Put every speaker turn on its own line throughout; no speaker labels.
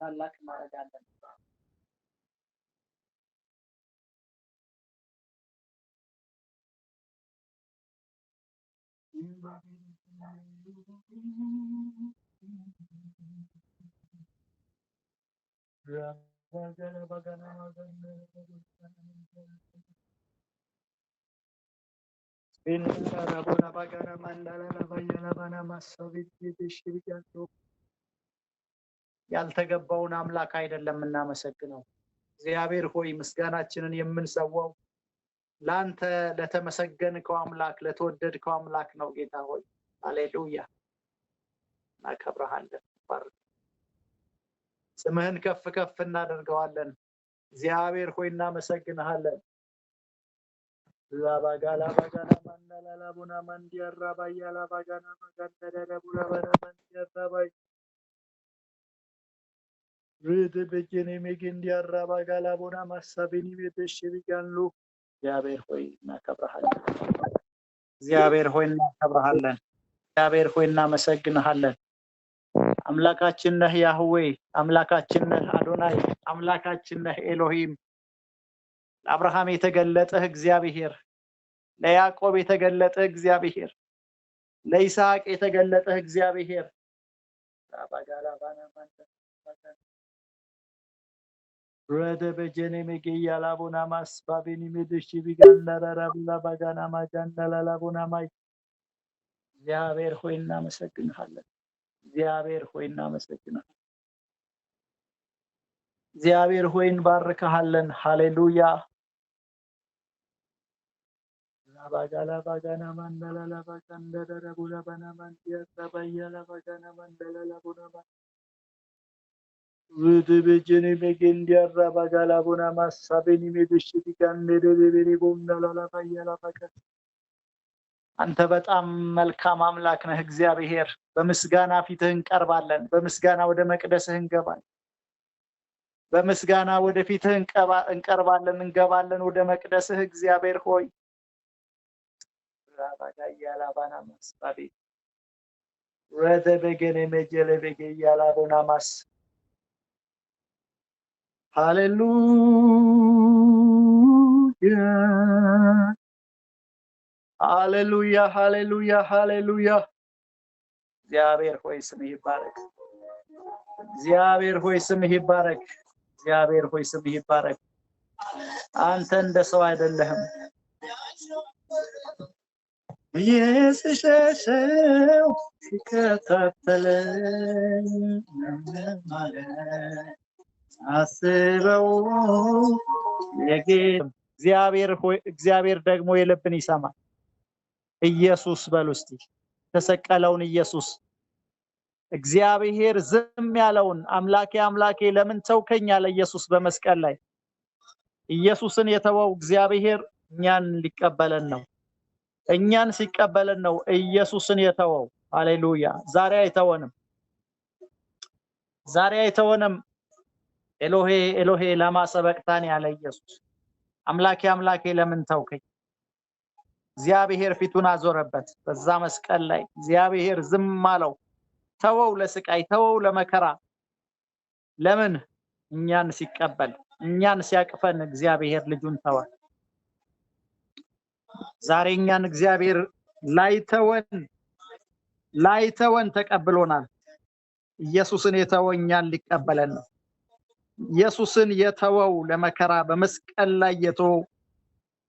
ታላቅ ማረጋለን ያልተገባውን አምላክ አይደለም እናመሰግነው እግዚአብሔር ሆይ ምስጋናችንን የምንሰዋው ላንተ ለተመሰገንከው አምላክ ለተወደድከው አምላክ ነው ጌታ ሆይ ሃሌሉያ እናከብርሃለን ስምህን ከፍ ከፍ እናደርገዋለን እግዚአብሔር ሆይ እናመሰግንሃለን ላባጋላ ባጋላ ማንዳላ ቡና ማንዲያራ ባያላ ባጋና ማጋደረ ቡላ ባና ማንዲያራ ባይ ሩት በጀኔ መገንዲያራ ባጋላ ቡና ማሳቢኒ በተሽቢጋንሉ እግዚአብሔር ሆይ እናከብርሃለን እግዚአብሔር ሆይ እናከብርሃለን እግዚአብሔር ሆይ እናመሰግንሃለን አምላካችን ነህ ያህዌ አምላካችን ነህ አዶናይ አምላካችን ነህ ኤሎሂም ለአብርሃም የተገለጠህ እግዚአብሔር ለያዕቆብ የተገለጠህ እግዚአብሔር ለይስሐቅ የተገለጠህ እግዚአብሔር አባጋላ ባና ማንተ ረደ በጀኔ መገያላ ቡና ማስባቢኒ ምድሽ ቢጋንዳራ ብላ ባጋና ማጋንዳላ ቡና ማይ እግዚአብሔር ሆይ እናመሰግንሃለን እግዚአብሔር ሆይ እናመሰግንሃለን እግዚአብሔር ሆይ እንባርክሃለን ሃሌሉያ ላባጋላ ባጋና ማንዳላ ባጋንዳራ ቡላ ባና ማንዲያ ሰባያላ ባጋና ማንዳላ ቡና ባ ሩት በጀኔ መገንዲያራ ባጋላ ቡና ማሳቢኒ ምድሽ ቢጋንዳራ ቦንዳላ ባያላ ባጋና አንተ በጣም መልካም አምላክ ነህ እግዚአብሔር በምስጋና ፊትህ እንቀርባለን በምስጋና ወደ መቅደስህ እንገባለን በምስጋና ወደ ፊትህ እንቀርባለን እንገባለን ወደ መቅደስህ እግዚአብሔር ሆይ ራባጋያላ ባና ማስባቢ ረደ በገኔ መጀለ በገያላ ቡና ማስ ሃሌሉያ ሃሌሉያ ሃሌሉያ ሃሌሉያ እግዚአብሔር ሆይ ስምህ ይባረክ እግዚአብሔር ሆይ ስምህ ይባረክ እግዚአብሔር ሆይ ስምህ ይባረክ አንተ እንደ ሰው አይደለህም ኢየሱስው ሲከታተለኝ ማለት አስበው እግዚአብሔር ደግሞ የልብን ይሰማል ኢየሱስ በሉስቲ ተሰቀለውን ኢየሱስ እግዚአብሔር ዝም ያለውን አምላኬ ለምን ተውከኝ ያለ ኢየሱስ በመስቀል ላይ ኢየሱስን የተወው እግዚአብሔር እኛን ሊቀበለን ነው እኛን ሲቀበለን ነው ኢየሱስን የተወው ሃሌሉያ ዛሬ አይተወንም ኤሎሄ ኤሎሄ ለማ ሰበቅታኒ ያለ ኢየሱስ አምላኬ ለምን ተውከኝ እግዚአብሔር ፊቱን አዞረበት በዛ መስቀል ላይ እግዚአብሔር ዝም አለው ተወው ለስቃይ ተወው ለመከራ ለምን እኛን ሲቀበል እኛን ሲያቅፈን እግዚአብሔር ልጁን ተወ ዛሬ እኛን እግዚአብሔር ላይተወን ተቀብሎናል ኢየሱስን የተወው እኛን ሊቀበለን ነው ኢየሱስን የተወው ለመከራ በመስቀል ላይ የተወው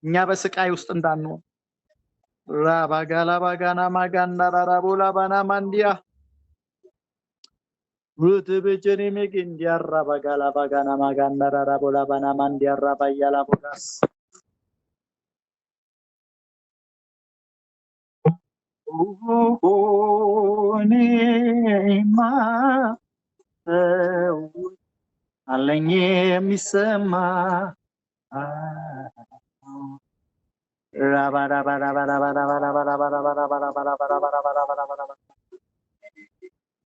እኛ በስቃይ ውስጥ እንዳንሆን ራባጋላ ባጋና ማጋንዳራ ቦላ ባና ማንዲያ ሩት በጀኔ መገንዲያራ ባጋላ ባጋና ማጋንዳራ ቦላ ባና ማንዲያራ ባያላ ቦላስ ኦኔማ አለኝ የሚሰማ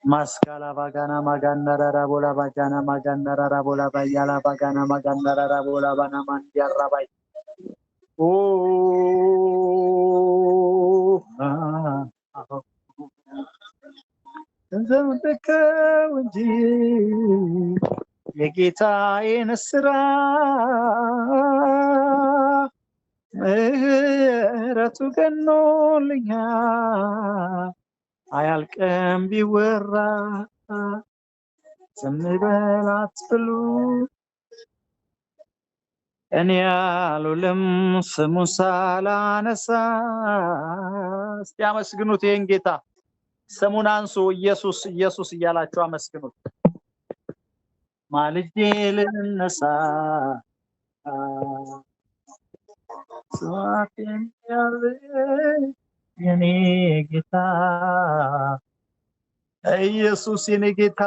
ማስካላ ባጋና ማጋንዳራ ቦላ ባጋና ማጋንዳራ ቦላ ባያላ ባጋና ማጋንዳራ ቦላ ባና ማንዲያራ ባይ ኦ ዘውደከው እንጂ የጌታዬን ስራ ምሕረቱ ገኖልኛል አያልቅም ቢወራ ዝም በል አትበሉ እኔ አልውልም ስሙን ሳላነሳ። እስቲ አመስግኑት ይህን ጌታ ስሙን አንሱ ኢየሱስ ኢየሱስ እያላችሁ አመስግኑት። ማልጄ ልነሳ ስዋቴን ያለ የኔ ጌታ ኢየሱስ የኔ ጌታ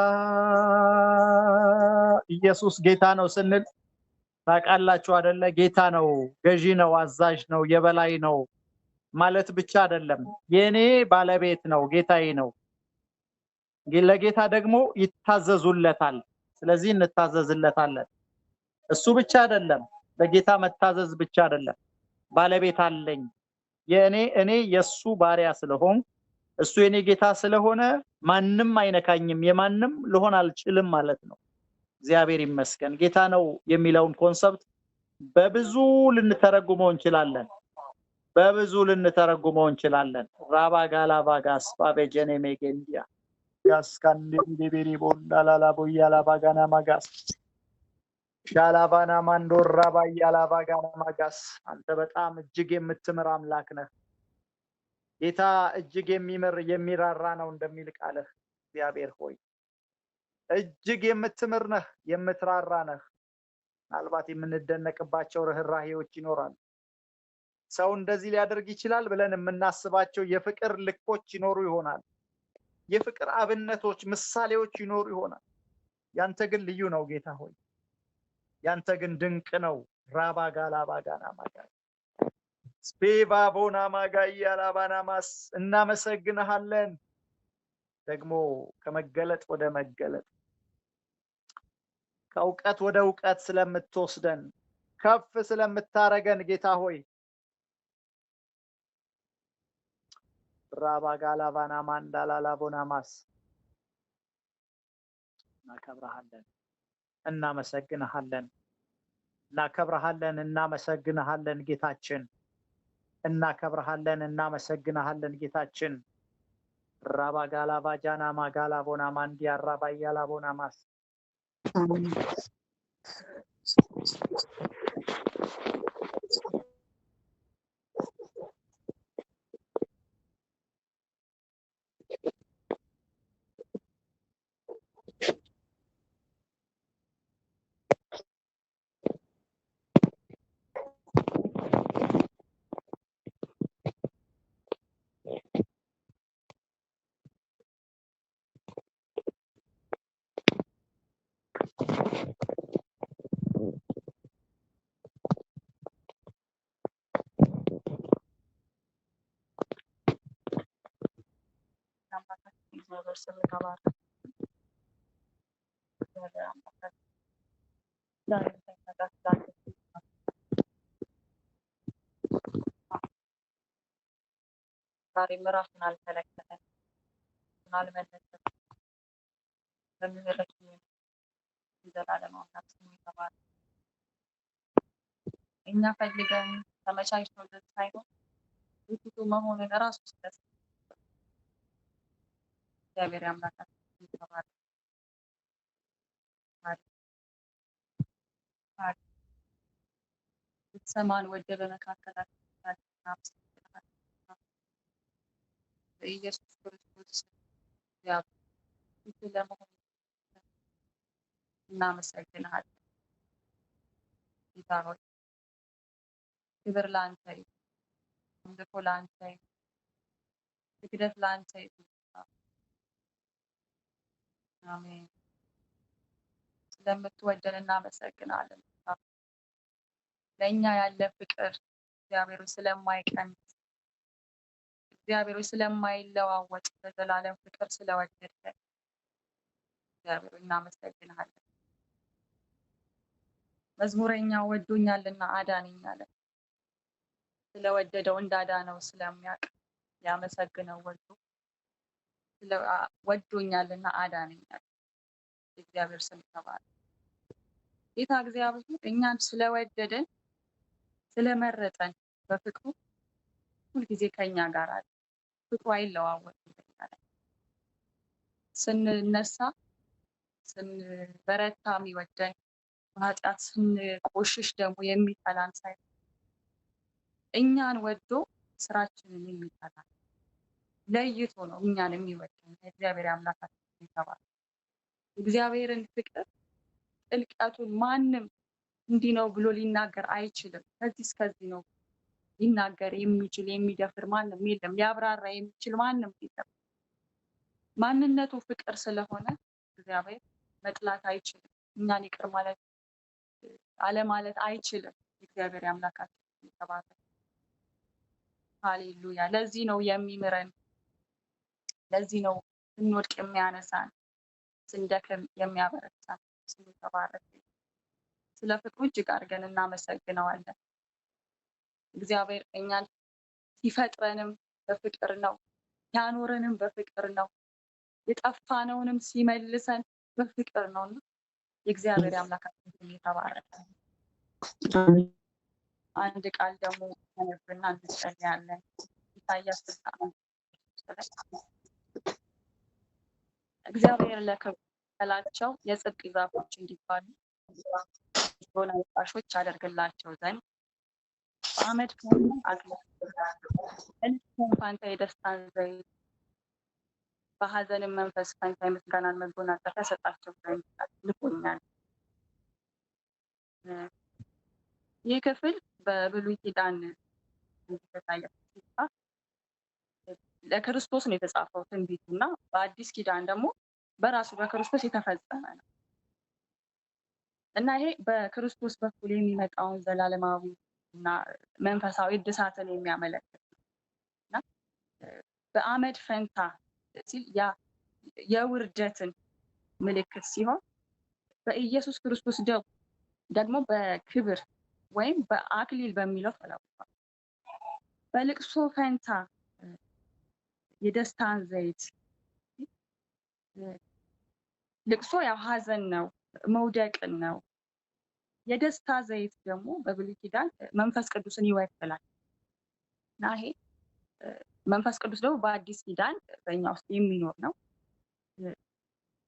ኢየሱስ ጌታ ነው ስንል ታውቃላችሁ አይደለ? ጌታ ነው፣ ገዢ ነው፣ አዛዥ ነው፣ የበላይ ነው ማለት ብቻ አይደለም። የኔ ባለቤት ነው፣ ጌታዬ ነው። ለጌታ ደግሞ ይታዘዙለታል። ስለዚህ እንታዘዝለታለን። እሱ ብቻ አይደለም፣ ለጌታ መታዘዝ ብቻ አይደለም። ባለቤት አለኝ። እኔ የሱ ባሪያ ስለሆን እሱ የኔ ጌታ ስለሆነ ማንም አይነካኝም፣ የማንም ልሆን አልችልም ማለት ነው። እግዚአብሔር ይመስገን። ጌታ ነው የሚለውን ኮንሰፕት በብዙ ልንተረጉመው እንችላለን። ራባ ጋላባ ጋስ ባበጀኔ ሜጌንዲያ ጋስ ካንዲቢሪ ቦንዳላላ ቦያላ ባጋና ማጋስ ሻላባና ማንዶራ ባያላ ባጋና ማጋስ። አንተ በጣም እጅግ የምትምር አምላክ ነህ ጌታ፣ እጅግ የሚምር የሚራራ ነው እንደሚል ቃልህ። እግዚአብሔር ሆይ እጅግ የምትምር ነህ፣ የምትራራ ነህ። ምናልባት የምንደነቅባቸው ርህራሄዎች ይኖራል። ሰው እንደዚህ ሊያደርግ ይችላል ብለን የምናስባቸው የፍቅር ልኮች ይኖሩ ይሆናል። የፍቅር አብነቶች፣ ምሳሌዎች ይኖሩ ይሆናል። ያንተ ግን ልዩ ነው ጌታ ሆይ፣ ያንተ ግን ድንቅ ነው። ራባ ጋላባ ጋና ማጋ ስፔባ ቦና ማጋያ ላባናማስ እናመሰግንሃለን። ደግሞ ከመገለጥ ወደ መገለጥ ከእውቀት ወደ እውቀት ስለምትወስደን ከፍ ስለምታረገን ጌታ ሆይ ራባ ጋላባና ማንዳላላ ቦናማስ እናከብረሃለን፣ እናመሰግንሃለን፣ እናመሰግንሃለን ጌታችን፣ እናከብረሃለን፣ እናመሰግንሃለን ጌታችን። ራባ ጋላባ ጃና ማጋላ ቦና ማንዲያ ራባ ያላ ቦናማስ
ዛሬ ምዕራፍን አልተለከተም አልመለሰም። በምህረቱ ዘላለም አምላክ ስሙ ይባረክ። እኛ ፈልገን ተመቻችቶልን ሳይሆን ብዙ መሆኑን ራሱ ስለስ እግዚአብሔር አምላካችን ይባረክ። ሰማን ወደ በመካከላችን በኢየሱስ ክርስቶስ ያው ለመሆን እናመሰግንሃለን ጌታ ሆይ። ክብር ለአንተ ይሁን፣ አምልኮ ለአንተ ይሁን፣ ስግደት ለአንተ ይሁን። አሜን። ስለምትወደን እናመሰግናለን። ለእኛ ያለ ፍቅር እግዚአብሔር ስለማይቀንስ እግዚአብሔር ስለማይለዋወጥ በዘላለም ፍቅር ስለወደድከን እግዚአብሔር እናመሰግናለን። መዝሙረኛ ወዶኛልና አዳነኝ አለ። ስለወደደው እንዳዳነው ስለሚያውቅ ያመሰግነው ወዶኛልና አዳነኝ አለ። እግዚአብሔር ስም ይባረክ። ጌታ እግዚአብሔር እኛን ስለወደደን ስለመረጠን በፍቅሩ ሁልጊዜ ከኛ ጋር አለ። ፍቅሩ አይለዋወጥም። ስንነሳ ስንበረታ የሚወደን፣ በኃጢአት ስንቆሽሽ ደግሞ የሚጠላን ሳይሆን እኛን ወዶ ስራችንን የሚጠላ ለይቶ ነው እኛን የሚወደን። እግዚአብሔር አምላካችን ይባረክ። እግዚአብሔርን ፍቅር ጥልቀቱን ማንም እንዲህ ነው ብሎ ሊናገር አይችልም። ከዚህ እስከዚህ ነው ሊናገር የሚችል የሚደፍር ማንም የለም። ሊያብራራ የሚችል ማንም የለም። ማንነቱ ፍቅር ስለሆነ እግዚአብሔር መጥላት አይችልም። እኛን ይቅር ማለት አለማለት አይችልም። እግዚአብሔር አምላካችን ይባረክ። ሃሌሉያ። ለዚህ ነው የሚምረን። ለዚህ ነው ስንወድቅ የሚያነሳን፣ ስንደክም የሚያበረታን። ስሙ ይባረክ። ስለ ፍቅሩ እጅግ አድርገን እናመሰግነዋለን። እግዚአብሔር እኛን ሲፈጥረንም በፍቅር ነው፣ ያኖረንም በፍቅር ነው፣ የጠፋነውንም ሲመልሰን በፍቅር ነውና የእግዚአብሔር አምላካችን የተባረከ። አንድ ቃል ደግሞ ተነብና እንጸልያለን። ኢሳይያስ 61 እግዚአብሔር ለክብሩ ያላቸው የጽድቅ ዛፎች እንዲባሉ ጎናቃሾች አደርግላቸው ዘንድ በአመድ ፈንታ የደስታን ዘይት በሐዘንም መንፈስ ፈንታ የምስጋናን መጎናጸፊያ ሰጣቸው ዘንድ ልኮኛል። ይህ ክፍል በብሉይ ኪዳን ለክርስቶስ ነው የተጻፈው ትንቢቱ እና በአዲስ ኪዳን ደግሞ በራሱ በክርስቶስ የተፈጸመ ነው እና ይሄ በክርስቶስ በኩል የሚመጣውን ዘላለማዊ እና መንፈሳዊ እድሳትን የሚያመለክት ነው እና በአመድ ፈንታ ሲል ያ የውርደትን ምልክት ሲሆን በኢየሱስ ክርስቶስ ደግሞ በክብር ወይም በአክሊል በሚለው ተለውጧል። በልቅሶ ፈንታ የደስታን ዘይት። ልቅሶ ያው ሀዘን ነው፣ መውደቅን ነው። የደስታ ዘይት ደግሞ በብሉይ ኪዳን መንፈስ ቅዱስን ይወክላል እና ይሄ መንፈስ ቅዱስ ደግሞ በአዲስ ኪዳን በእኛ ውስጥ የሚኖር ነው።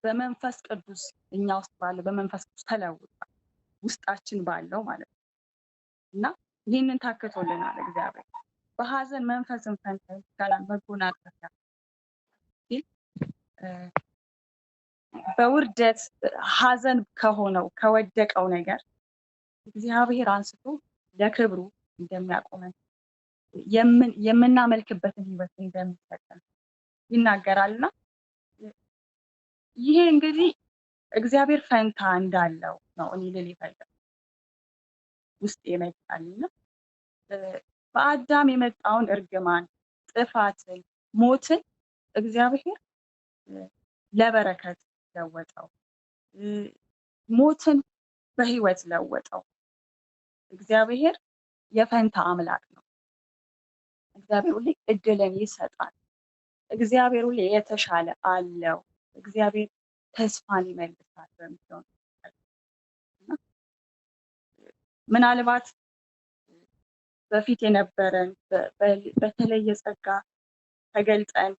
በመንፈስ ቅዱስ እኛ ውስጥ ባለው በመንፈስ ቅዱስ ተለውጧል፣ ውስጣችን ባለው ማለት ነው እና ይህንን ታክቶልናል እግዚአብሔር። በሀዘን መንፈስን ፈንታ ምስጋናን መጎናጸፊያ ሲል በውርደት ሀዘን ከሆነው ከወደቀው ነገር እግዚአብሔር አንስቶ ለክብሩ እንደሚያቆመን የምናመልክበትን ህይወት እንደሚሰጠን ይናገራልና ይሄ እንግዲህ እግዚአብሔር ፈንታ እንዳለው ነው እኔ ልል ይፈልጋል ውስጥ የመጣልና በአዳም የመጣውን እርግማን፣ ጥፋትን፣ ሞትን እግዚአብሔር ለበረከት ለወጠው። ሞትን በህይወት ለወጠው። እግዚአብሔር የፈንታ አምላክ ነው። እግዚአብሔር ሁሌ እድልን ይሰጣል። እግዚአብሔር ሁሌ የተሻለ አለው። እግዚአብሔር ተስፋን ይመልሳል በሚለው ምናልባት በፊት የነበረን በተለየ ጸጋ ተገልጠን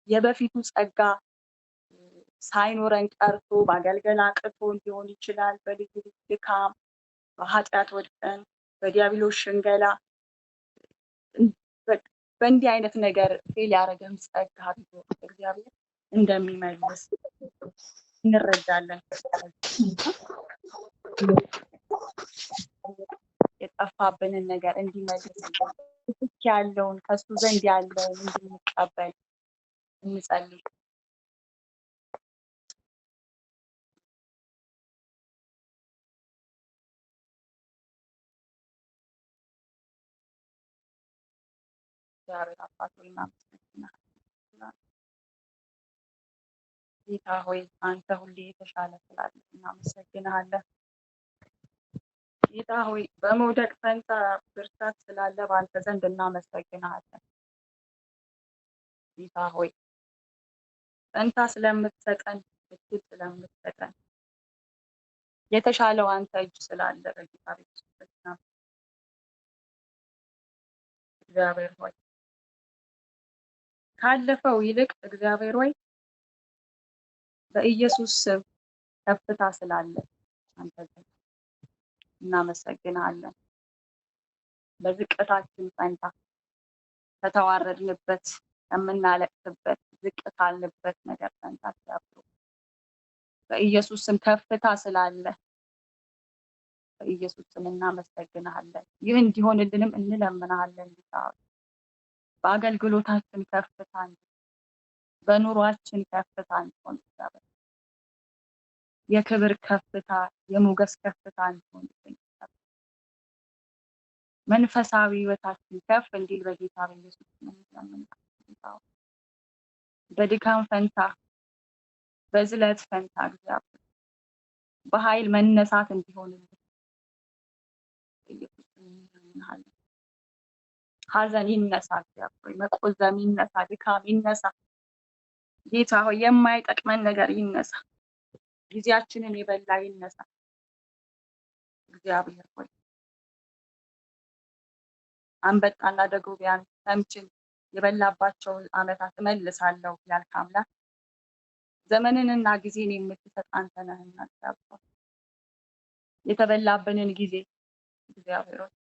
የበፊቱ ጸጋ ሳይኖረን ቀርቶ በአገልገል አቅቶን ሊሆን ይችላል። በልዩ ድካም በኃጢአት ወድቀን በዲያብሎስ ሽንገላ በእንዲህ አይነት ነገር ፌል ያደረገን ጸጋ አድርጎ እግዚአብሔር እንደሚመልስ እንረዳለን። የጠፋብንን ነገር እንዲመልስ ያለውን ከሱ ዘንድ ያለውን እንድንቀበል እንጸልይ። እግዚአብሔር አባት ሆይ እናመሰግናለን። ጌታ ሆይ አንተ ሁሌ የተሻለ ስላለህ እናመሰግናለን። ጌታ ሆይ በመውደቅ ፈንታ ብርታት ስላለ በአንተ ዘንድ እናመሰግናለን። ጌታ ሆይ ፈንታ ስለምትሰጠን፣ እድል ስለምትሰጠን የተሻለው አንተ እጅ ስላለ በጌታ በኢየሱስ ስም እግዚአብሔር ሆይ ካለፈው ይልቅ እግዚአብሔር ሆይ በኢየሱስ ስም ከፍታ ስላለ አንተ እናመሰግናለን። በዝቅታችን ፈንታ ከተዋረድንበት ከምናለቅስበት ዝቅ ካልንበት ነገር ፈንታ ሲያብሩ በኢየሱስ ስም ከፍታ ስላለ በኢየሱስ ስም እናመሰግናለን። ይህ እንዲሆንልንም እንለምናለን። ጌታ በአገልግሎታችን ከፍታ በኑሯችን ከፍታ እንዲሆን የክብር ከፍታ የሞገስ ከፍታ እንዲሆን መንፈሳዊ ህይወታችን ከፍ እንዲል በጌታ በኢየሱስ ስም እንለምናለን። በድካም ፈንታ በዝለት ፈንታ እግዚአብሔር በኃይል መነሳት እንዲሆንልን በኢየሱስ ስም እንለምናለን። ሐዘን ይነሳ፣ እግዚአብሔር መቆዘም ይነሳ፣ ድካም ይነሳ። ጌታ ሆይ የማይጠቅመን ነገር ይነሳ፣ ጊዜያችንን የበላ ይነሳ። እግዚአብሔር ሆይ አንበጣና ደጎቢያን ተምችን የበላባቸውን ዓመታት እመልሳለሁ ያልክ አምላክ ዘመንንና ጊዜን የምትሰጥ አንተ ነህና እግዚአብሔር የተበላብንን ጊዜ እግዚአብሔር ሆይ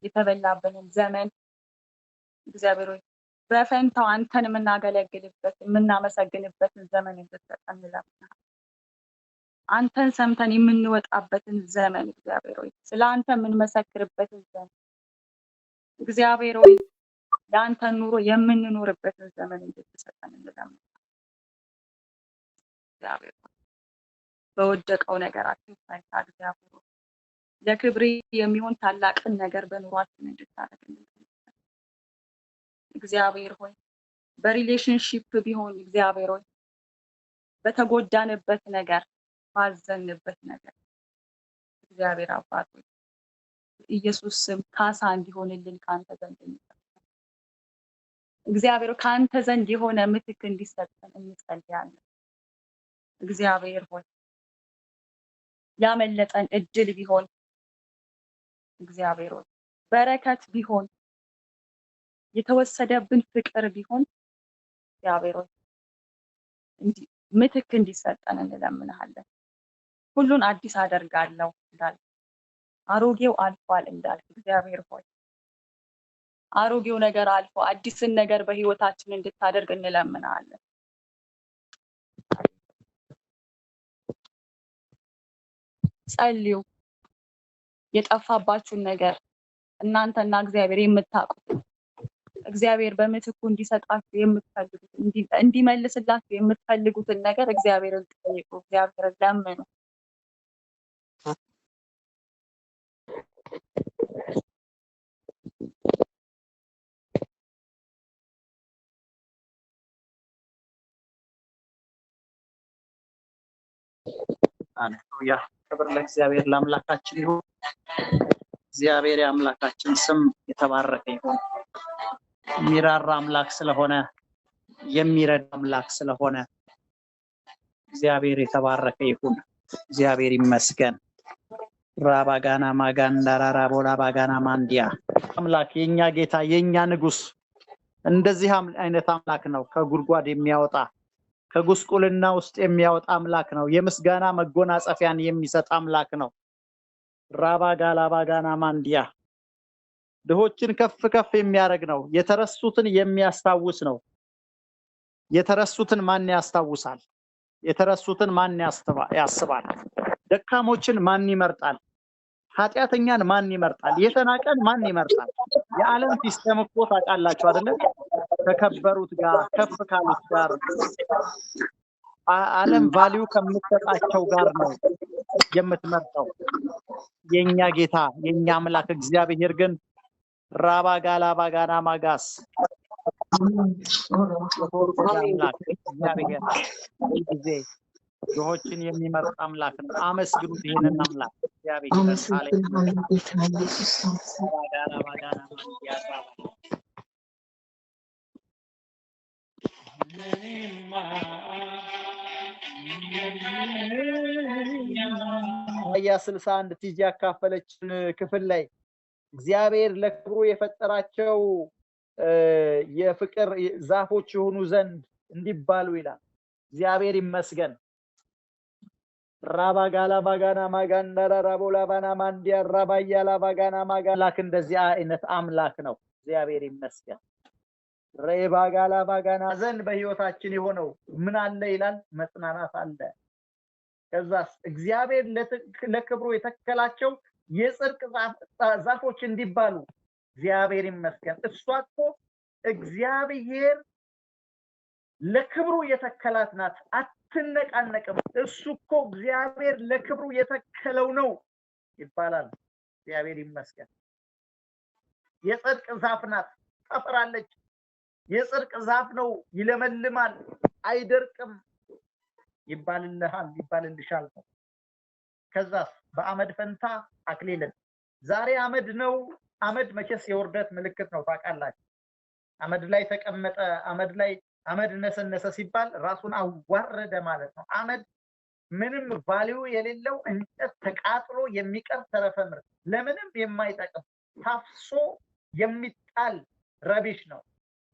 የተበላብንን ዘመን እግዚአብሔር ሆይ በፈንታው አንተን የምናገለግልበት የምናመሰግንበትን ዘመን እንድትሰጠን እንለምናለን። አንተን ሰምተን የምንወጣበትን ዘመን እግዚአብሔር ሆይ ስለ አንተ የምንመሰክርበትን ዘመን እግዚአብሔር ሆይ ለአንተ ኑሮ የምንኖርበትን ዘመን እንድትሰጠን እንለምናለን። እግዚአብሔር ሆይ በወደቀው ነገራችን ፈንታ እግዚአብሔር ሆይ ለክብሬ የሚሆን ታላቅን ነገር በኑሯችን እንድታደርግ እንለምናለን። እግዚአብሔር ሆይ በሪሌሽንሺፕ ቢሆን እግዚአብሔር ሆይ በተጎዳንበት ነገር ባዘንበት ነገር እግዚአብሔር አባት ሆይ ኢየሱስ ስም ካሳ እንዲሆንልን ካንተ ዘንድ እንጸልያለን። እግዚአብሔር ካንተ ዘንድ የሆነ ምትክ እንዲሰጠን እንጸልያለን። እግዚአብሔር ሆይ ያመለጠን እድል ቢሆን እግዚአብሔር ሆይ በረከት ቢሆን የተወሰደብን ፍቅር ቢሆን እግዚአብሔር ሆይ ምትክ እንዲሰጠን እንለምናለን። ሁሉን አዲስ አደርጋለሁ እንዳልክ አሮጌው አልፏል እንዳልክ እግዚአብሔር ሆይ አሮጌው ነገር አልፎ አዲስን ነገር በህይወታችን እንድታደርግ እንለምናለን። ጸልዩ። የጠፋባችሁን ነገር እናንተና እግዚአብሔር የምታውቁት እግዚአብሔር በምትኩ እንዲሰጣችሁ የምትፈልጉት እንዲመልስላችሁ የምትፈልጉትን ነገር እግዚአብሔርን ጠይቁ፣ እግዚአብሔርን ለምኑ።
ሃሌሉያ! ክብር ለእግዚአብሔር ለአምላካችን ይሁን። እግዚአብሔር የአምላካችን ስም የተባረከ ይሁን። የሚራራ አምላክ ስለሆነ የሚረዳ አምላክ ስለሆነ እግዚአብሔር የተባረከ ይሁን። እግዚአብሔር ይመስገን። ራባጋና ማጋንዳራራ ቦላ ባጋና ማንዲያ አምላክ የኛ ጌታ የኛ ንጉስ እንደዚህ አይነት አምላክ ነው። ከጉድጓድ የሚያወጣ ከጉስቁልና ውስጥ የሚያወጣ አምላክ ነው። የምስጋና መጎናጸፊያን የሚሰጥ አምላክ ነው። ራባጋላ ባጋና ማንዲያ ድሆችን ከፍ ከፍ የሚያደርግ ነው። የተረሱትን የሚያስታውስ ነው። የተረሱትን ማን ያስታውሳል? የተረሱትን ማን ያስባል? ደካሞችን ማን ይመርጣል? ኃጢአተኛን ማን ይመርጣል? የተናቀን ማን ይመርጣል? የዓለም ሲስተም እኮ ታውቃላችሁ አይደለ? ከከበሩት ጋር ከፍ ካሉት ጋር ዓለም ቫልዩ ከምትሰጣቸው ጋር ነው የምትመርጠው። የኛ ጌታ የኛ አምላክ እግዚአብሔር ግን ራባጋላ ባጋና ማጋስ አምላክ እግዚአብሔር ጊዜ ድሆችን የሚመርጥ አምላክ ነው። አመስግኑት ይሄንን አምላክ እግዚአብሔር ታለ ባጋና ባጋና ኢሳይያስ 61 ቲጂ ያካፈለችን ክፍል ላይ እግዚአብሔር ለክብሩ የፈጠራቸው የፍቅር ዛፎች የሆኑ ዘንድ እንዲባሉ ይላል። እግዚአብሔር ይመስገን። ራባጋላ ባጋና ማጋንዳራ ራቦላ ባና ማንዲያ ራባያላ ባጋና ማጋላክ እንደዚህ አይነት አምላክ ነው። እግዚአብሔር ይመስገን። ሬባጋላ ባጋና ዘንድ በህይወታችን የሆነው ምን አለ ይላል? መጽናናት አለ። ከዛስ እግዚአብሔር ለክብሩ የተከላቸው የጽድቅ ዛፎች እንዲባሉ እግዚአብሔር ይመስገን። እሷ እኮ እግዚአብሔር ለክብሩ የተከላት ናት፣ አትነቃነቅም። እሱ እኮ እግዚአብሔር ለክብሩ የተከለው ነው ይባላል። እግዚአብሔር ይመስገን። የጽድቅ ዛፍ ናት፣ ታፈራለች። የጽድቅ ዛፍ ነው፣ ይለመልማል፣ አይደርቅም ይባልልሻል። ከዛስ በአመድ ፈንታ አክሊልን። ዛሬ አመድ ነው። አመድ መቼስ የውርደት ምልክት ነው ታውቃላችሁ። አመድ ላይ ተቀመጠ፣ አመድ ነሰነሰ ሲባል ራሱን አዋረደ ማለት ነው። አመድ ምንም ቫልዩ የሌለው እንጨት ተቃጥሎ የሚቀር ተረፈ ምርት፣ ለምንም የማይጠቅም ታፍሶ የሚጣል ረቢሽ ነው።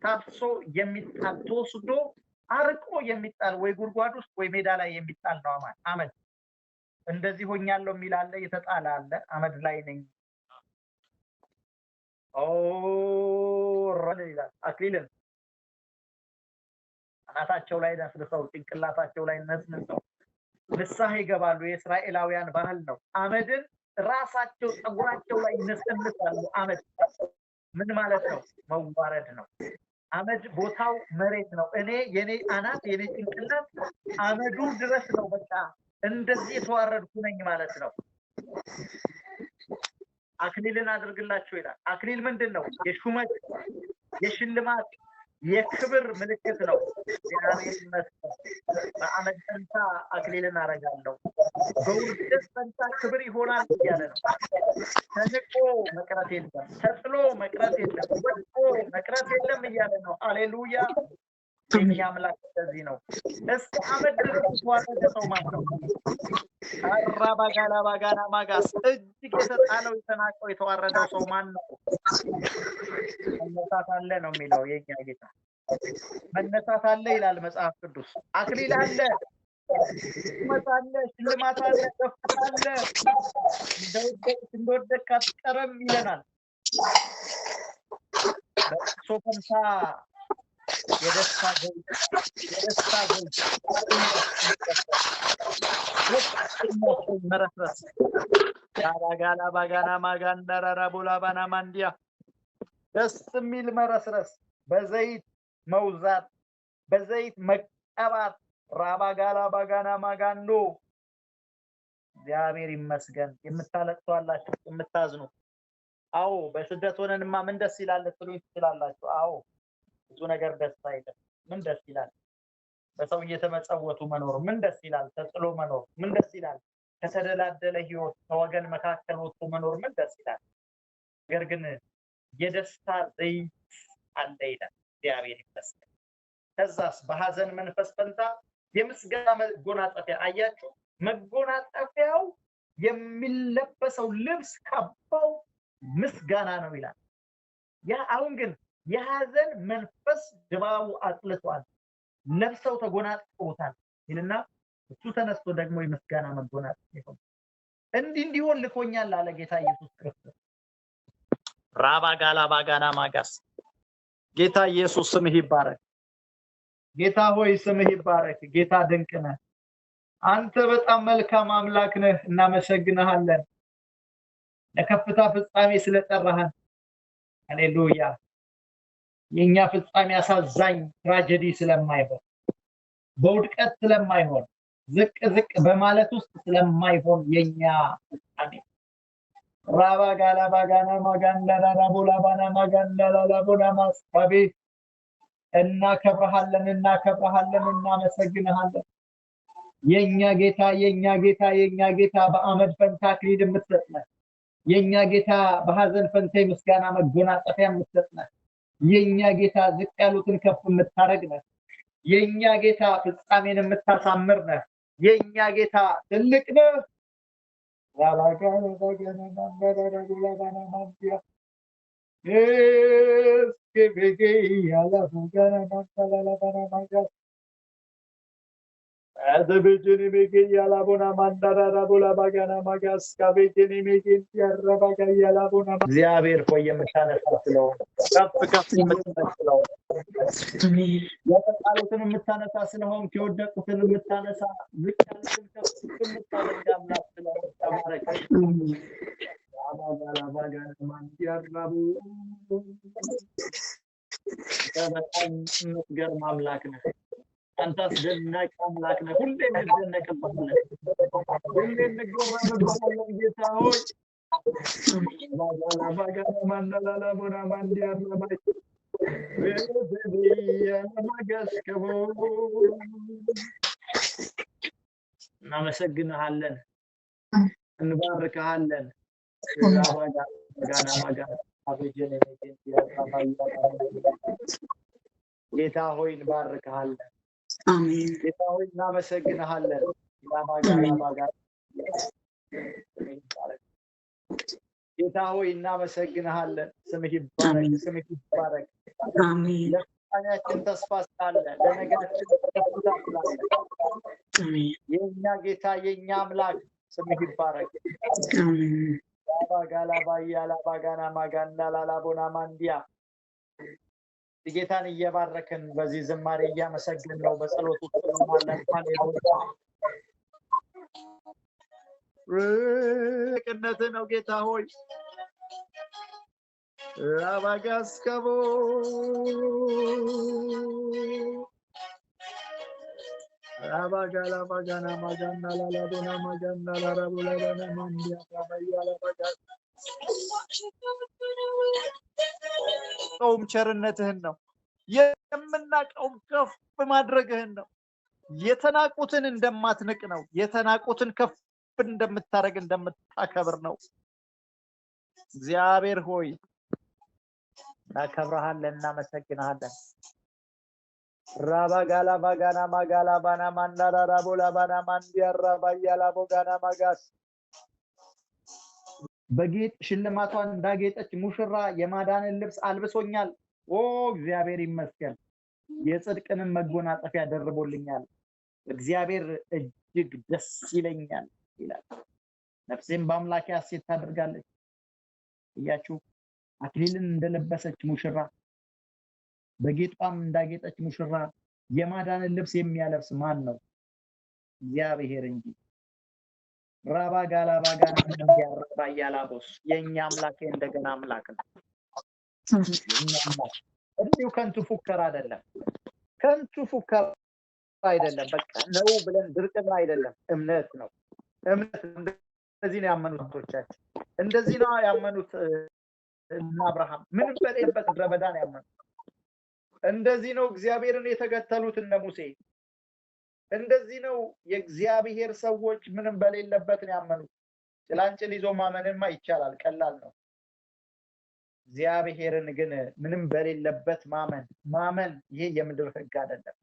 ታፍሶ የሚጣል ተወስዶ አርቆ የሚጣል ወይ ጉድጓድ ውስጥ ወይ ሜዳ ላይ የሚጣል ነው አመድ። እንደዚህ ሆኛለሁ የሚል አለ፣ የተጣለ አለ። አመድ ላይ ነኝ ይላል። አክሊልን አናታቸው ላይ ነስንሰው ጭንቅላታቸው ላይ ነስንሰው ንስሐ ይገባሉ። የእስራኤላውያን ባህል ነው። አመድን ራሳቸው ፀጉራቸው ላይ ይነሰንሳሉ። አመድ ምን ማለት ነው? መዋረድ ነው። አመድ ቦታው መሬት ነው። የኔ አናት የኔ ጭንቅላት አመዱ ድረስ ነው። በቃ እንደዚህ የተዋረድኩ ነኝ ማለት ነው። አክሊልን አድርግላችሁ ይላል። አክሊል ምንድነው? የሹመት፣ የሽልማት፣ የክብር ምልክት ነው። እግዚአብሔር ይመስገን። በአመድ ፈንታ አክሊልን አረጋለሁ፣ በውርደት ፈንታ ክብር ይሆናል እያለ ነው። ተንቆ መቅረት የለም፣ ተጥሎ መቅረት የለም፣ ወድቆ መቅረት የለም እያለ ነው። አሌሉያ። የኛ አምላክ እንደዚህ ነው። እስከ አመድ ድረስ የተዋረደ ሰው ማለት ነው። አራባጋላ ባጋና ማጋስ እጅግ የተጣለው የተናቀው የተዋረደው ሰው ማን ነው? መነሳት አለ ነው የሚለው የኛ ጌታ። መነሳት አለ ይላል መጽሐፍ ቅዱስ። አክሊል አለ፣ ሹመት አለ፣ ሽልማት አለ፣ ከፍታ አለ። እንደወደቅ አትቀርም ይለናል። በእርሱ ፈንታ የደስታ መረስረስ ጋላ ባጋና ማጋንዳራ ቦላባና ማንዲያ ደስ የሚል መረስረስ፣ በዘይት መውዛት፣ በዘይት መቀባት። ራባጋላ ባጋና ማጋንዶ እግዚአብሔር ይመስገን። የምታለቅሱ አላችሁ፣ የምታዝኑ። አዎ በስደት ሆነንማ ምን ደስ ይላል ትሉኝ ትችላላችሁ። አዎ ብዙ ነገር ደስ አይልም። ምን ደስ ይላል? በሰው እየተመጸወቱ መኖር ምን ደስ ይላል? ተጥሎ መኖር ምን ደስ ይላል? ከተደላደለ ህይወት ከወገን መካከል ወጥቶ መኖር ምን ደስ ይላል? ነገር ግን የደስታ ዘይት አለ ይላል። እግዚአብሔር ይመስገን። ከዛስ በሐዘን መንፈስ ፈንታ የምስጋና መጎናጸፊያ። አያችሁ፣ መጎናጸፊያው የሚለበሰው ልብስ ካባው ምስጋና ነው ይላል። ያ አሁን ግን የሐዘን መንፈስ ድባቡ አጥልቷል፣ ለብሰው ተጎናጽፈውታል ይልና እሱ ተነስቶ ደግሞ የምስጋና መጎናጸፊያ ይሆን እንዲሆን ልኮኛል አለ ጌታ ኢየሱስ ክርስቶስ። ራባጋላ ባጋና ማጋስ ጌታ ኢየሱስ ስምህ ይባረክ። ጌታ ሆይ ስምህ ይባረክ። ጌታ ድንቅ ነህ። አንተ በጣም መልካም አምላክ ነህ። እናመሰግንሃለን ለከፍታ ፍጻሜ ስለጠራህን። ሃሌሉያ። የኛ ፍጻሜ አሳዛኝ ትራጀዲ ስለማይሆን፣ በውድቀት ስለማይሆን፣ ዝቅ በማለት ውስጥ ስለማይሆን የኛ ፍጻሜ ራባጋላ ባጋና ማጋንዳራ ቦላባና ማጋንዳላ ላቦና ማስፋቤ እናከብርሃለን፣ እናመሰግንሃለን። የኛ ጌታ በአመድ ፈንታ አክሊል የምትሰጥ ነህ። የኛ ጌታ በሐዘን ፈንታ ምስጋና መጎናጸፊያ የምትሰጥ ነህ። የኛ ጌታ ዝቅ ያሉትን ከፍ የምታረግ ነህ። የኛ ጌታ ፍጻሜን የምታሳምር ነህ። የኛ ጌታ ትልቅ ነህ። Rabagala bagana mandara bulabana mandia. Yes, que bege ala bagana mandala bana maga. Azabejini bege ala buna mandara bulabana magas kabejini bege yarra bagaya ala buna. እግዚአብሔር ሆይ የምታነሳስለው ከፍ ከፍ የምታነሳስለው የተጣሉትን የምታነሳ ስለሆን የወደቁትን የምታነሳ ዝቅ ያሉትን ከፍ የምታደርግ አምላክ ስለሆን ተባረክ። በጣም የምትገርም አምላክ ነህ። አንተ አስደናቂ አምላክ ነህ። ሁሌ የምትደነቅብህ ሁሌ እንገረምብሃለን ጌታ ሆይ። እናመሰግንሃለን፣ እንባርክሃለን። ጌታ ሆይ እንባርክሃለን።
አሜን።
ጌታ ሆይ እናመሰግንሃለን። ጌታ ሆይ እናመሰግንሃለን። ስምህ ይባረክ፣ ስምህ ይባረክ።
አሜን።
ለፍጻሜያችን ተስፋ ስላለ፣ ለነገራችን ተስፋ ስላለ የእኛ ጌታ የእኛ አምላክ ስምህ ይባረክ።
አሜን።
ባጋላ ባያላ ባጋና ማጋና ላላቦና ማንዲያ ጌታን እየባረክን በዚህ ዝማሬ እያመሰግን ነው። በጸሎት ውስጥ ማለት ሃሌሉያ ቅነት ነው ጌታ ሆይ ራባጋስከቦ ራባጋላ ባጋና ማጋና ላላቦና ማጋና ላራቦላና ማንዲያ ባያላ ባጋስ ቀውም ቸርነትህን ነው የምናቀውም ከፍ ማድረግህን ነው። የተናቁትን እንደማትንቅ ነው። የተናቁትን ከፍ እንደምታረግ እንደምታከብር ነው። እግዚአብሔር ሆይ እናከብርሃለን፣ እናመሰግንሃለን። ራባጋላ ባጋና ማጋላ ባና ማንዳራ ራቦላ ባና ማንዲያራ ባያላ ቦጋና ማጋስ በጌጥ ሽልማቷን እንዳጌጠች ሙሽራ የማዳንን ልብስ አልብሶኛል። ኦ እግዚአብሔር ይመስገን። የጽድቅንም መጎናጸፊያ ደርቦልኛል። እግዚአብሔር እጅግ ደስ ይለኛል ይላል። ነፍሴም በአምላኬ ሐሴት ታደርጋለች። እያችሁ አክሊልን እንደለበሰች ሙሽራ በጌጧም እንዳጌጠች ሙሽራ የማዳንን ልብስ የሚያለብስ ማን ነው? እግዚአብሔር እንጂ። ራባ ጋላ ባጋና እንዲያረባ ያላቦስ የኛ አምላክ እንደገና አምላክ ነው። እንዲሁ ከንቱ ፉከራ አይደለም፣ ከንቱ ፉከራ አይደለም። በቃ ነው ብለን ድርቅና አይደለም፣ እምነት ነው። እምነት እንደዚህ ነው ያመኑት አባቶቻችን፣ እንደዚህ ነው ያመኑት እና አብርሃም ምንም በሌለበት ምድረ በዳ ነው ያመኑት። እንደዚህ ነው እግዚአብሔርን የተከተሉት እነ ሙሴ። እንደዚህ ነው የእግዚአብሔር ሰዎች ምንም በሌለበት ነው ያመኑት። ጭላንጭል ይዞ ማመንማ ይቻላል፣ ቀላል ነው። እግዚአብሔርን ግን ምንም በሌለበት ማመን ይሄ የምድር ህግ አይደለም።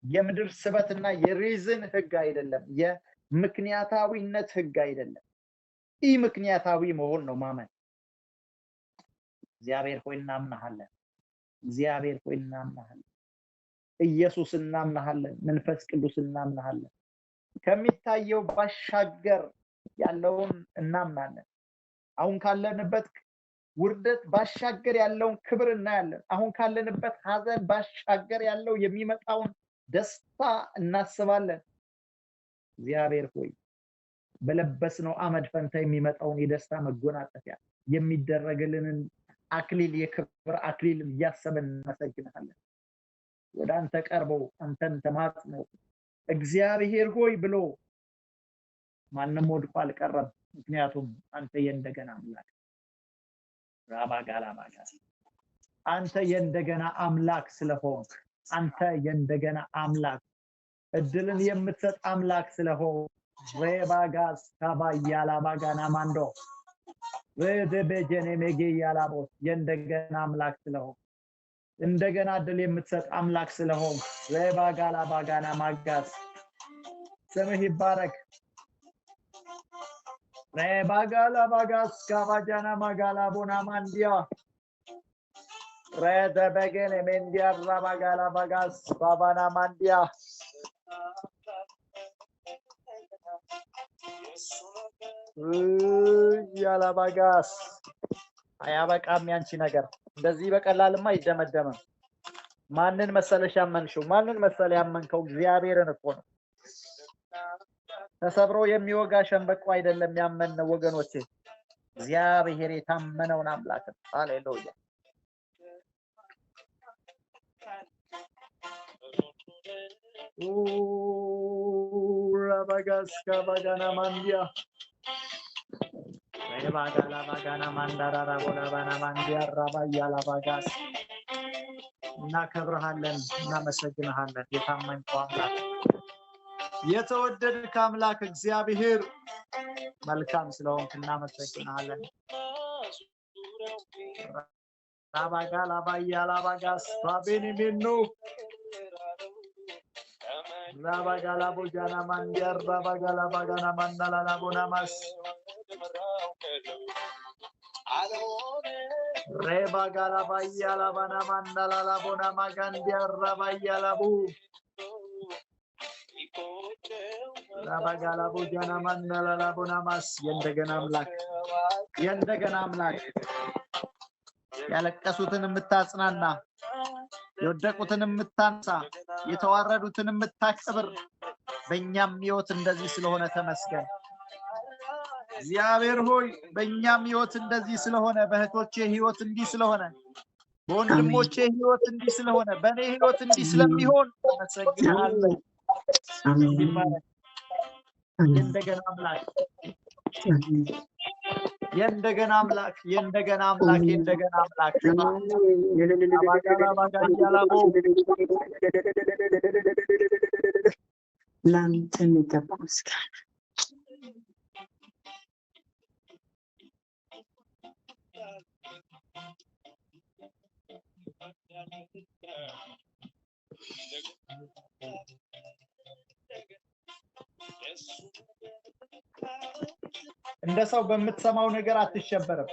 የምድር ስበትና የሪዝን ህግ አይደለም። የምክንያታዊነት ህግ አይደለም። ይህ ምክንያታዊ መሆን ነው ማመን። እግዚአብሔር ሆይ እናምናሃለን። እግዚአብሔር ሆይ እናምናሃለን። ኢየሱስ እናምናሃለን። መንፈስ ቅዱስ እናምናሃለን። ከሚታየው ባሻገር ያለውን እናምናለን። አሁን ካለንበት ውርደት ባሻገር ያለውን ክብር እናያለን። አሁን ካለንበት ሐዘን ባሻገር ያለው የሚመጣውን ደስታ እናስባለን። እግዚአብሔር ሆይ በለበስነው አመድ ፈንታ የሚመጣውን የደስታ መጎናጸፊያ የሚደረግልንን አክሊል የክብር አክሊል እያሰብን እናመሰግናለን። ወደ አንተ ቀርበው አንተን ተማጽነው እግዚአብሔር ሆይ ብሎ ማንም ወድቆ አልቀረም። ምክንያቱም አንተ የእንደገና አምላክ ራባጋላባጋ አንተ የእንደገና አምላክ ስለሆንክ፣ አንተ የእንደገና አምላክ እድልን የምትሰጥ አምላክ ስለሆንክ ሬባጋስ ካባያላባጋና ማንዶ ወደበጀኔ ሜጌ ያላቦስ የእንደገና አምላክ ስለሆንክ፣ እንደገና እድል የምትሰጥ አምላክ ስለሆንክ ሬባጋላባጋና ማጋስ ስምህ ይባረክ። Rebagala bagas kabajana magala bona mandia. Rede begene mendia rabagala bagas babana mandia. Yala bagas. አያበቃም ያንቺ ነገር እንደዚህ በቀላልማ አይደመደምም። ማንን መሰለሽ ያመንሽው? ማንን መሰለ ያመንከው? እግዚአብሔርን እኮ ነው። ተሰብሮ የሚወጋ ሸንበቆ አይደለም ያመንነው ወገኖቼ፣ እግዚአብሔር የታመነውን አምላክ። ሃሌሉያ። ራባጋስ ካባጋና ማንዲያ ሬባጋላ ባጋና ማንዳራራ ቦላባና ማንዲያ ራባያ ላባጋስ እናከብርሃለን፣ እናመሰግንሃለን። የታመንከው አምላክ፣ የተወደድክ አምላክ እግዚአብሔር መልካም ስለሆንክ እናመሰግንሃለን። ራባጋላ ባያ ላባጋስ ባቤኒሚኑ ራባጋላ ቦጃና ማንዲያ ራባጋላ ባጋና ማንዳላላ ቦናማስ Rebagala bayala bana mandala la bona magandia rabayala bu. Rabagala bu jana mandala la bona mas yendegen አምላክ yendegen አምላክ ያለቀሱትን የምታጽናና የወደቁትን የምታንሳ የተዋረዱትን የምታከብር በእኛም ሕይወት እንደዚህ ስለሆነ ተመስገን። እግዚአብሔር ሆይ በእኛም ሕይወት እንደዚህ ስለሆነ፣ በእህቶቼ ሕይወት እንዲህ ስለሆነ፣ በወንድሞቼ ሕይወት እንዲህ ስለሆነ፣ በእኔ ሕይወት እንዲህ ስለሚሆን ተመስገናለሁ። የእንደገና አምላክ የእንደገና አምላክ የእንደገና አምላክ የእንደገና አምላክ
ላንተ የሚገባ ምስጋና
እንደ ሰው በምትሰማው ነገር አትሸበርም፣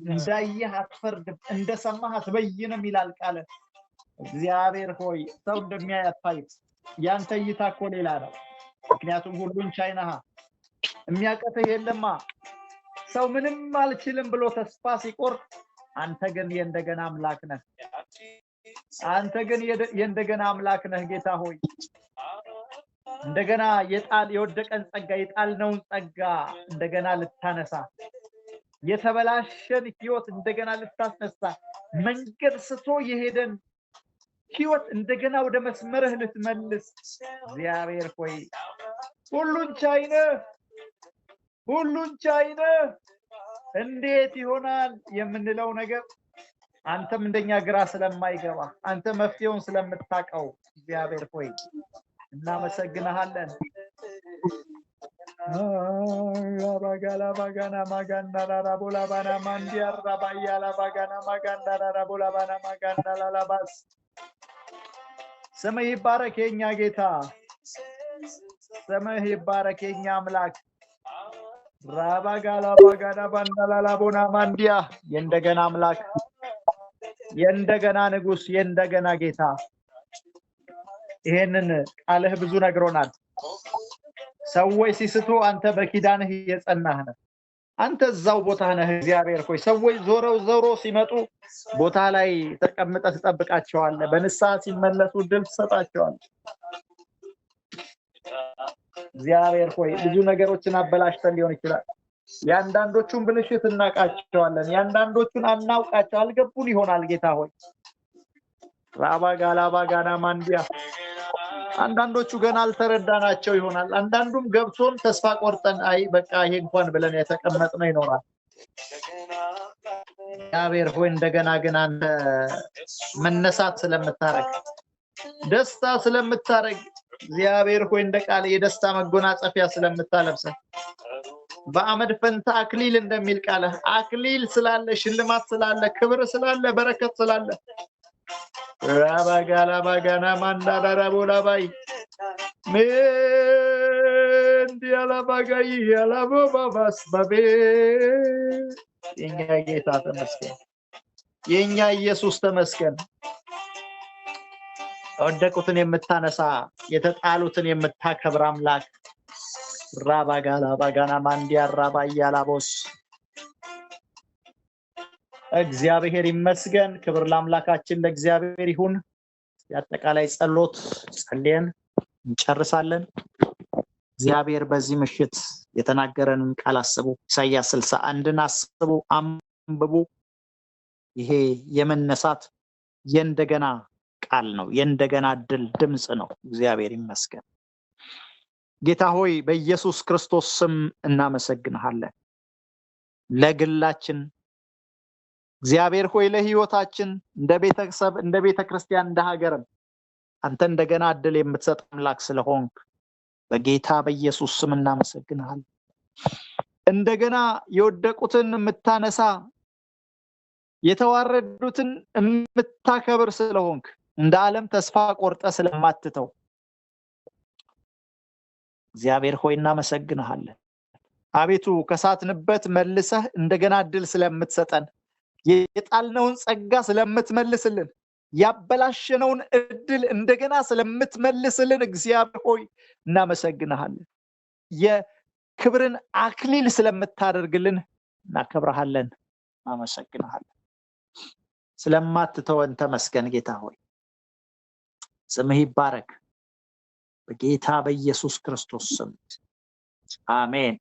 እንዳየህ አትፈርድም፣ እንደሰማህ አትበይንም ይላል ቃል። እግዚአብሔር ሆይ ሰው እንደሚያይ አታይም። ያንተ እይታ እኮ ሌላ ነው። ምክንያቱም ሁሉን ቻይ ነህ፣ የሚያቀትህ የለማ። ሰው ምንም አልችልም ብሎ ተስፋ ሲቆርጥ፣ አንተ ግን የእንደገና አምላክ ነህ። አንተ ግን የእንደገና አምላክ ነህ ጌታ ሆይ። እንደገና የወደቀን ጸጋ የጣልነውን ጸጋ እንደገና ልታነሳ፣ የተበላሸን ሕይወት እንደገና ልታስነሳ፣ መንገድ ስቶ የሄደን ሕይወት እንደገና ወደ መስመርህ ልትመልስ እግዚአብሔር ሆይ ሁሉን ቻይ ነህ፣ ሁሉን ቻይ ነህ። እንዴት ይሆናል የምንለው ነገር አንተም እንደኛ ግራ ስለማይገባ አንተ መፍትሄውን ስለምታውቀው እግዚአብሔር ሆይ እናመሰግንሃለን። አባጋላ ባጋና ማጋንዳራ ቦላባና ማንዲያራ ባያላ ባጋና ማጋንዳራ ቦላባና ማጋንዳላ ባስ ስምህ ይባረክ የኛ ጌታ፣ ስምህ ይባረክ የኛ አምላክ። ራባጋላ ባጋና ባንዳላላ ቦና ማንዲያ የእንደገና አምላክ፣ የእንደገና ንጉስ፣ የእንደገና ጌታ። ይሄንን ቃልህ ብዙ ነግሮናል። ሰዎች ሲስቱ አንተ በኪዳንህ የጸናህ ነህ። አንተ እዛው ቦታ ነህ እግዚአብሔር ሆይ። ሰዎች ዞሮ ሲመጡ ቦታ ላይ ተቀምጠህ ትጠብቃቸዋለህ። በንስሐ ሲመለሱ ድል ትሰጣቸዋለህ። እግዚአብሔር ሆይ ብዙ ነገሮችን አበላሽተን ሊሆን ይችላል። ያንዳንዶቹን ብልሽት እናውቃቸዋለን፣ ያንዳንዶቹን አናውቃቸው፣ አልገቡን ይሆናል ጌታ ሆይ። ራባጋላ ባጋና ማንዲያ አንዳንዶቹ ገና አልተረዳናቸው ይሆናል። አንዳንዱም ገብቶን ተስፋ ቆርጠን አይ በቃ ይሄ እንኳን ብለን የተቀመጥነው ይኖራል። እግዚአብሔር ሆይ እንደገና ግን አንተ መነሳት ስለምታረግ፣ ደስታ ስለምታረግ እግዚአብሔር ሆይ እንደ ቃል የደስታ መጎናጸፊያ ስለምታለብሰን በአመድ ፈንታ አክሊል እንደሚል ቃል አክሊል ስላለ፣ ሽልማት ስላለ፣ ክብር ስላለ፣ በረከት ስላለ ራባጋላ ባጋና ማንዳራ ቦላባይ ምን እንዲያላባጋይ ያላቦባባስ ባቤ የኛ ጌታ ተመስገን። የኛ ኢየሱስ ተመስገን። ወደቁትን የምታነሳ የተጣሉትን የምታከብር አምላክ ራባጋላ ባጋና ማንዲያ ራባያላቦስ እግዚአብሔር ይመስገን። ክብር ለአምላካችን ለእግዚአብሔር ይሁን። የአጠቃላይ ጸሎት ጸልየን እንጨርሳለን። እግዚአብሔር በዚህ ምሽት የተናገረንን ቃል አስቡ። ኢሳይያስ 61ን አስቡ፣ አንብቡ። ይሄ የመነሳት የእንደገና ቃል ነው። የእንደገና ድምጽ ነው። እግዚአብሔር ይመስገን። ጌታ ሆይ በኢየሱስ ክርስቶስ ስም እናመሰግንሃለን። ለግላችን እግዚአብሔር ሆይ ለህይወታችን እንደ ቤተሰብ እንደ ቤተክርስቲያን እንደ ሀገርም አንተ እንደገና እድል የምትሰጥ አምላክ ስለሆንክ በጌታ በኢየሱስ ስም እናመሰግንሃለን። እንደገና የወደቁትን የምታነሳ የተዋረዱትን የምታከብር ስለሆንክ እንደ ዓለም ተስፋ ቆርጠ ስለማትተው እግዚአብሔር ሆይ እናመሰግንሃለን። አቤቱ ከሳትንበት መልሰህ እንደገና እድል ስለምትሰጠን የጣልነውን ጸጋ ስለምትመልስልን ያበላሸነውን እድል እንደገና ስለምትመልስልን እግዚአብሔር ሆይ እናመሰግንሃለን። የክብርን አክሊል ስለምታደርግልን እናከብረሃለን፣ እናመሰግንሃለን። ስለማትተወን ተመስገን ጌታ ሆይ ስምህ ይባረክ በጌታ በኢየሱስ ክርስቶስ ስም አሜን።